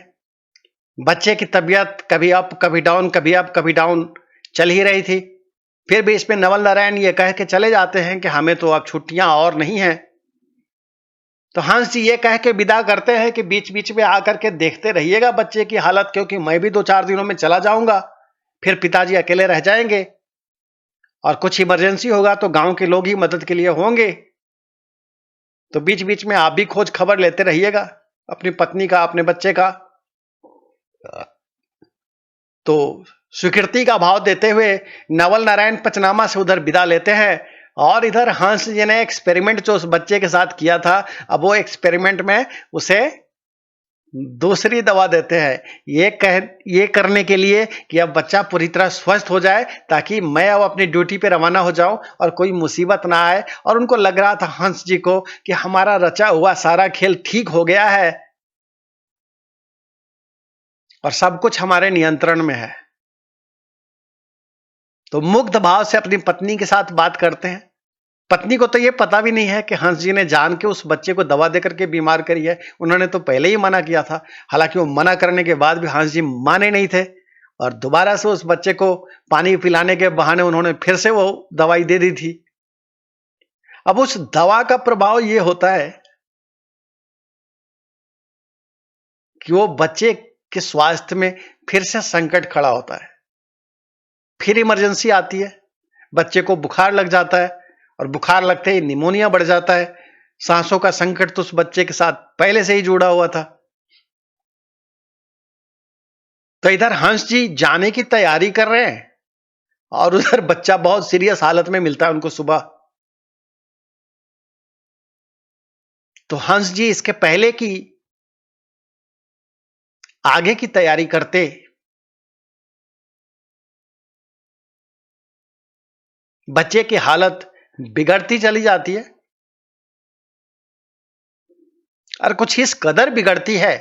[SPEAKER 1] बच्चे की तबीयत कभी अप कभी डाउन, कभी अप कभी डाउन चल ही रही थी। फिर भी इसमें नवल नारायण ये कह के चले जाते हैं कि हमें तो अब छुट्टियां और नहीं हैं, तो हंस जी ये कह के विदा करते हैं कि बीच बीच में आकर के देखते रहिएगा बच्चे की हालत, क्योंकि मैं भी 2-4 दिनों में चला जाऊंगा, फिर पिताजी अकेले रह जाएंगे और कुछ इमरजेंसी होगा तो गांव के लोग ही मदद के लिए होंगे। तो बीच बीच में आप भी खोज खबर लेते रहिएगा अपनी पत्नी का, अपने बच्चे का। तो स्वीकृति का भाव देते हुए नवल नारायण पचनामा से उधर विदा लेते हैं, और इधर हंस जी ने एक्सपेरिमेंट जो उस बच्चे के साथ किया था, अब वो एक्सपेरिमेंट में उसे दूसरी दवा देते हैं, ये करने के लिए कि अब बच्चा पूरी तरह स्वस्थ हो जाए, ताकि मैं अब अपनी ड्यूटी पे रवाना हो जाऊं और कोई मुसीबत ना आए। और उनको लग रहा था हंस जी को कि हमारा रचा हुआ सारा खेल ठीक हो गया है और सब कुछ हमारे नियंत्रण में है। तो मुग्ध भाव से अपनी पत्नी के साथ बात करते हैं। पत्नी को तो यह पता भी नहीं है कि हंस जी ने जान के उस बच्चे को दवा देकर के बीमार करी है। उन्होंने तो पहले ही मना किया था। हालांकि वो मना करने के बाद भी हंस जी माने नहीं थे और दोबारा से उस बच्चे को पानी पिलाने के बहाने उन्होंने फिर से वो दवाई दे दी थी। अब उस दवा का प्रभाव ये होता है कि वो बच्चे के स्वास्थ्य में फिर से संकट खड़ा होता है, फिर इमरजेंसी आती है, बच्चे को बुखार लग जाता है और बुखार लगते ही निमोनिया बढ़ जाता है। सांसों का संकट तो उस बच्चे के साथ पहले से ही जुड़ा हुआ था। तो इधर हंस जी जाने की तैयारी कर रहे हैं और उधर बच्चा बहुत सीरियस हालत में मिलता है उनको सुबह। तो हंस जी इसके पहले की आगे की तैयारी करते बच्चे की हालत बिगड़ती चली जाती है और कुछ इस कदर बिगड़ती है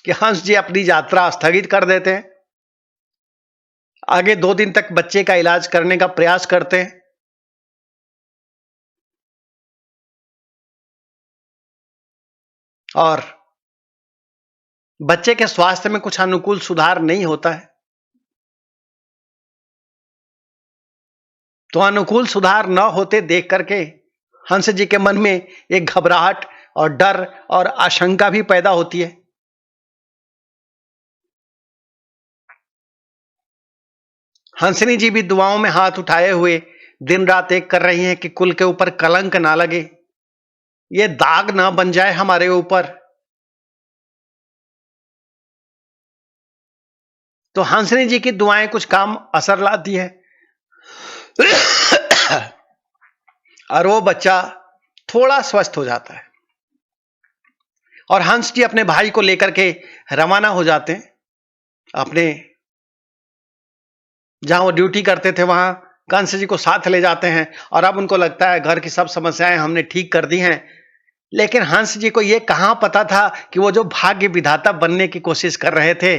[SPEAKER 1] कि हंस जी अपनी यात्रा स्थगित कर देते हैं। आगे 2 दिन तक बच्चे का इलाज करने का प्रयास करते हैं और बच्चे के स्वास्थ्य में कुछ अनुकूल सुधार नहीं होता है। तो अनुकूल सुधार न होते देख करके हंस जी के मन में एक घबराहट और डर और आशंका भी पैदा होती है। हंसनी जी भी दुआओं में हाथ उठाए हुए दिन रात एक कर रही हैं कि कुल के ऊपर कलंक ना लगे, ये दाग ना बन जाए हमारे ऊपर। तो हंसनी जी की दुआएं कुछ काम असर लाती है और वो बच्चा थोड़ा स्वस्थ हो जाता है और हंस जी अपने भाई को लेकर के रवाना हो जाते हैं अपने जहां वो ड्यूटी करते थे वहां। कंस जी को साथ ले जाते हैं और अब उनको लगता है घर की सब समस्याएं हमने ठीक कर दी हैं। लेकिन हंस जी को यह कहां पता था कि वो जो भाग्य विधाता बनने की कोशिश कर रहे थे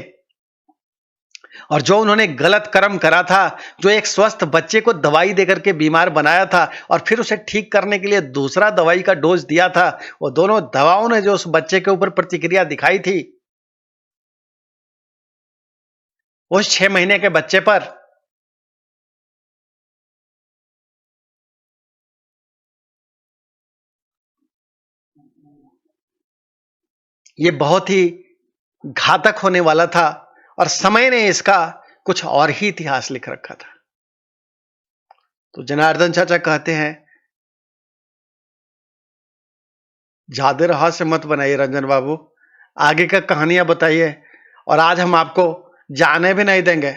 [SPEAKER 1] और जो उन्होंने गलत कर्म करा था, जो एक स्वस्थ बच्चे को दवाई देकर के बीमार बनाया था और फिर उसे ठीक करने के लिए दूसरा दवाई का डोज दिया था, वो दोनों दवाओं ने जो उस बच्चे के ऊपर प्रतिक्रिया दिखाई थी, उस 6 महीने के बच्चे पर यह बहुत ही घातक होने वाला था और समय ने इसका कुछ और ही इतिहास लिख रखा था। तो जनार्दन चाचा कहते हैं, ज्यादा रहस्य मत बनाइए रंजन बाबू, आगे का कहानियां बताइए और आज हम आपको जाने भी नहीं देंगे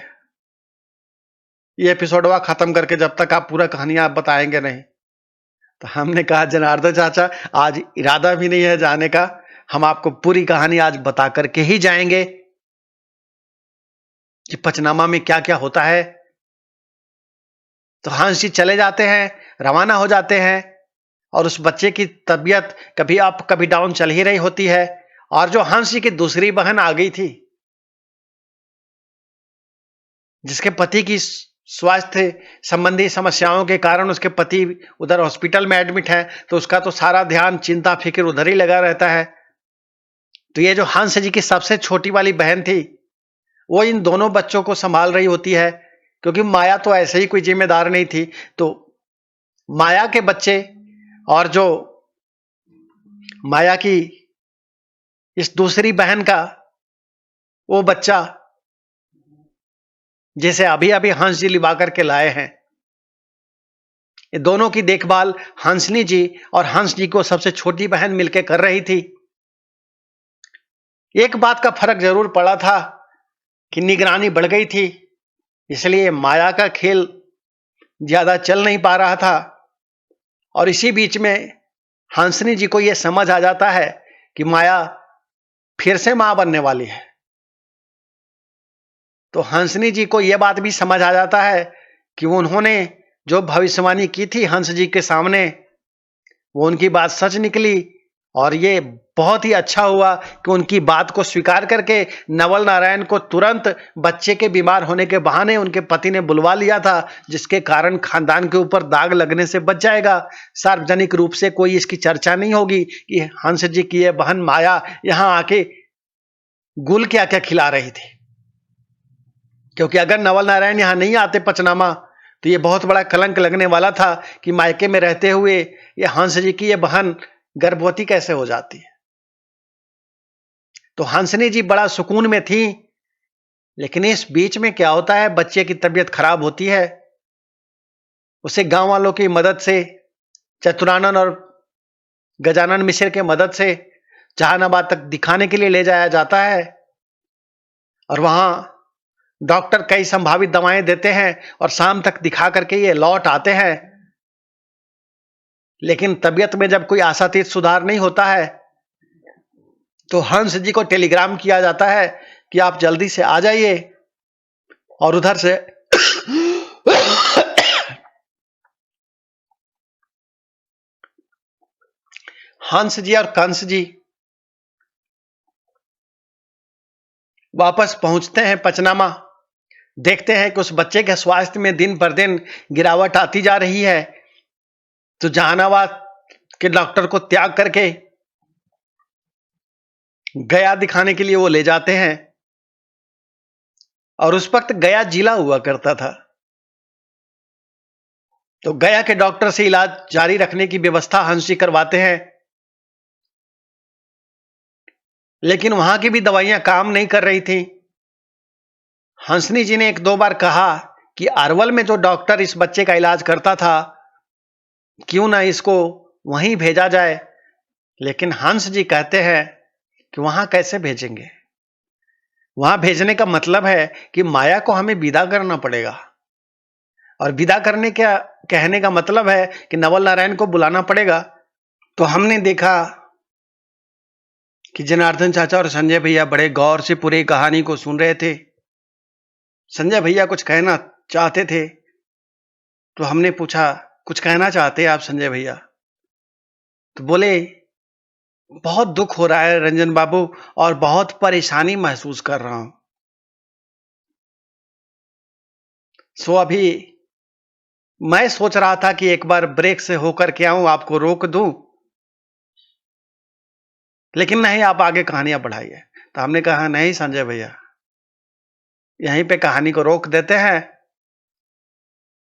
[SPEAKER 1] ये एपिसोडवा खत्म करके, जब तक आप पूरा कहानियां आप बताएंगे नहीं। तो हमने कहा जनार्दन चाचा आज इरादा भी नहीं है जाने का, हम आपको पूरी कहानी आज बता करके ही जाएंगे कि पचनामा में क्या क्या होता है। तो हंस जी चले जाते हैं, रवाना हो जाते हैं और उस बच्चे की तबीयत कभी अप कभी डाउन चल ही रही होती है। और जो हंस जी की दूसरी बहन आ गई थी, जिसके पति की स्वास्थ्य संबंधी समस्याओं के कारण उसके पति उधर हॉस्पिटल में एडमिट है, तो उसका तो सारा ध्यान चिंता फिक्र उधर ही लगा रहता है। तो ये जो हंस जी की सबसे छोटी वाली बहन थी, वो इन दोनों बच्चों को संभाल रही होती है, क्योंकि माया तो ऐसे ही कोई जिम्मेदार नहीं थी। तो माया के बच्चे और जो माया की इस दूसरी बहन का वो बच्चा जिसे अभी अभी हंस जी लिवा करके लाए हैं, ये दोनों की देखभाल हंसनी जी और हंस जी को सबसे छोटी बहन मिलकर कर रही थी। एक बात का फर्क जरूर पड़ा था कि निगरानी बढ़ गई थी, इसलिए माया का खेल ज्यादा चल नहीं पा रहा था। और इसी बीच में हंसनी जी को यह समझ आ जाता है कि माया फिर से मां बनने वाली है। तो हंसनी जी को यह बात भी समझ आ जाता है कि उन्होंने जो भविष्यवाणी की थी हंस जी के सामने, वो उनकी बात सच निकली। और ये बहुत ही अच्छा हुआ कि उनकी बात को स्वीकार करके नवल नारायण को तुरंत बच्चे के बीमार होने के बहाने उनके पति ने बुलवा लिया था, जिसके कारण खानदान के ऊपर दाग लगने से बच जाएगा। सार्वजनिक रूप से कोई इसकी चर्चा नहीं होगी कि हंस जी की ये बहन माया यहां आके गुल क्या क्या खिला रही थी। क्योंकि अगर नवल नारायण यहां नहीं आते पचनामा, तो ये बहुत बड़ा कलंक लगने वाला था कि मायके में रहते हुए ये हंस जी की ये बहन गर्भवती कैसे हो जाती है। तो हंसनी जी बड़ा सुकून में थी। लेकिन इस बीच में क्या होता है, बच्चे की तबीयत खराब होती है। उसे गांव वालों की मदद से, चतुरानंद और गजानन मिश्र के मदद से जहानाबाद तक दिखाने के लिए ले जाया जाता है। और वहां डॉक्टर कई संभावित दवाएं देते हैं और शाम तक दिखा करके ये लौट आते हैं। लेकिन तबीयत में जब कोई आशातीत सुधार नहीं होता है, तो हंस जी को टेलीग्राम किया जाता है कि आप जल्दी से आ जाइए। और उधर से हंस जी और कंस जी वापस पहुंचते हैं पचनामा। देखते हैं कि उस बच्चे के स्वास्थ्य में दिन पर दिन गिरावट आती जा रही है। तो जहानाबाद के डॉक्टर को त्याग करके गया दिखाने के लिए वो ले जाते हैं। और उस वक्त गया जिला हुआ करता था। तो गया के डॉक्टर से इलाज जारी रखने की व्यवस्था हंस जी करवाते हैं। लेकिन वहां की भी दवाइयां काम नहीं कर रही थी। हंसनी जी ने एक दो बार कहा कि अरवल में जो डॉक्टर इस बच्चे का इलाज करता था, क्यों ना इसको वहीं भेजा जाए। लेकिन हंस जी कहते हैं कि वहां कैसे भेजेंगे, वहां भेजने का मतलब है कि माया को हमें विदा करना पड़ेगा। और विदा करने का कहने का मतलब है कि नवल नारायण को बुलाना पड़ेगा। तो हमने देखा कि जनार्दन चाचा और संजय भैया बड़े गौर से पूरी कहानी को सुन रहे थे। संजय भैया कुछ कहना चाहते थे, तो हमने पूछा, कुछ कहना चाहते हैं आप संजय भैया? तो बोले, बहुत दुख हो रहा है रंजन बाबू और बहुत परेशानी महसूस कर रहा हूं। सो अभी मैं सोच रहा था कि एक बार ब्रेक से होकर के आऊं, आपको रोक दूं, लेकिन नहीं, आप आगे कहानियां बढ़ाइए। तो हमने कहा नहीं संजय भैया, यहीं पे कहानी को रोक देते हैं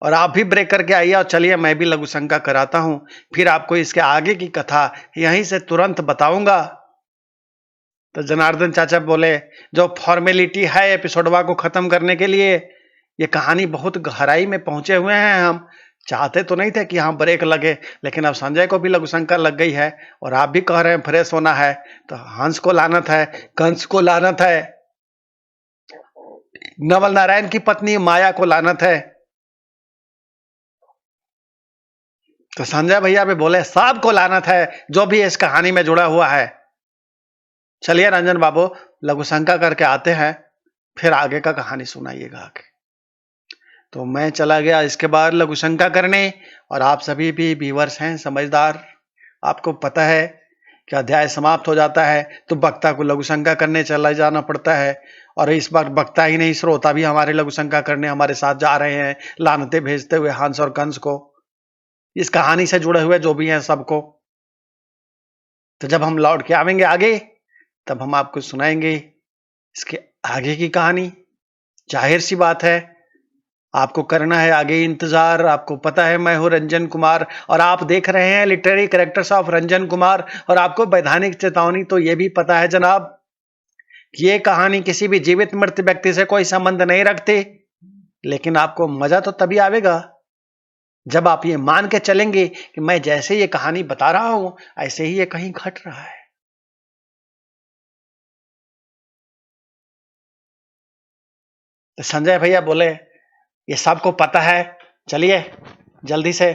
[SPEAKER 1] और आप भी ब्रेक करके आइए और चलिए मैं भी लघु शंका कराता हूं, फिर आपको इसके आगे की कथा यहीं से तुरंत बताऊंगा। तो जनार्दन चाचा बोले, जो फॉर्मेलिटी है एपिसोडवा को खत्म करने के लिए, ये कहानी बहुत गहराई में पहुंचे हुए हैं। हम चाहते तो नहीं थे कि यहाँ ब्रेक लगे, लेकिन अब संजय को भी लघु शंका लग गई है और आप भी कह रहे हैं फ्रेश होना है। तो हंस को लानत है, कंस को लानत है, नवल नारायण की पत्नी माया को लानत है। तो संजय भैया भी बोले, सबको लानत है जो भी इस कहानी में जुड़ा हुआ है। चलिए रंजन बाबू, लघु शंका करके आते हैं, फिर आगे का कहानी सुनाइएगा आगे। तो मैं चला गया इसके बाद लघु शंका करने। और आप सभी भी व्यूअर्स हैं, समझदार, आपको पता है कि अध्याय समाप्त हो जाता है तो वक्ता को लघु शंका करने चला जाना पड़ता है। और इस बार वक्ता ही नहीं, श्रोता भी हमारे लघु शंका करने हमारे साथ जा रहे हैं, लानते भेजते हुए हंस और कंस को, इस कहानी से जुड़े हुए जो भी हैं सबको। तो जब हम लौट के आवेंगे आगे, तब हम आपको सुनाएंगे इसके आगे की कहानी। जाहिर सी बात है आपको करना है आगे इंतजार। आपको पता है मैं हूं रंजन कुमार और आप देख रहे हैं literary characters of Ranjan Kumar. और आपको वैधानिक चेतावनी तो ये भी पता है जनाब कि ये कहानी किसी भी जीवित मृत व्यक्ति से कोई संबंध नहीं रखती, लेकिन आपको मजा तो तभी आवेगा जब आप ये मान के चलेंगे कि मैं जैसे ये कहानी बता रहा हूं ऐसे ही ये कहीं घट रहा है। तो संजय भैया बोले ये सबको पता है, चलिए जल्दी से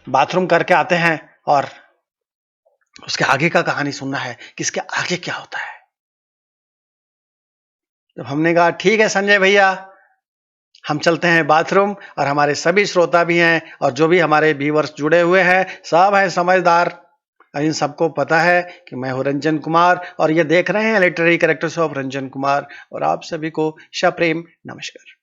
[SPEAKER 1] बाथरूम करके आते हैं और उसके आगे का कहानी सुनना है कि इसके आगे क्या होता है। तो हमने कहा ठीक है संजय भैया, हम चलते हैं बाथरूम। और हमारे सभी श्रोता भी हैं और जो भी हमारे व्यूअर्स जुड़े हुए हैं सब हैं समझदार, इन सबको पता है कि मैं हूं रंजन कुमार और ये देख रहे हैं literary characters of Ranjan Kumar. और आप सभी को सप्रेम नमस्कार।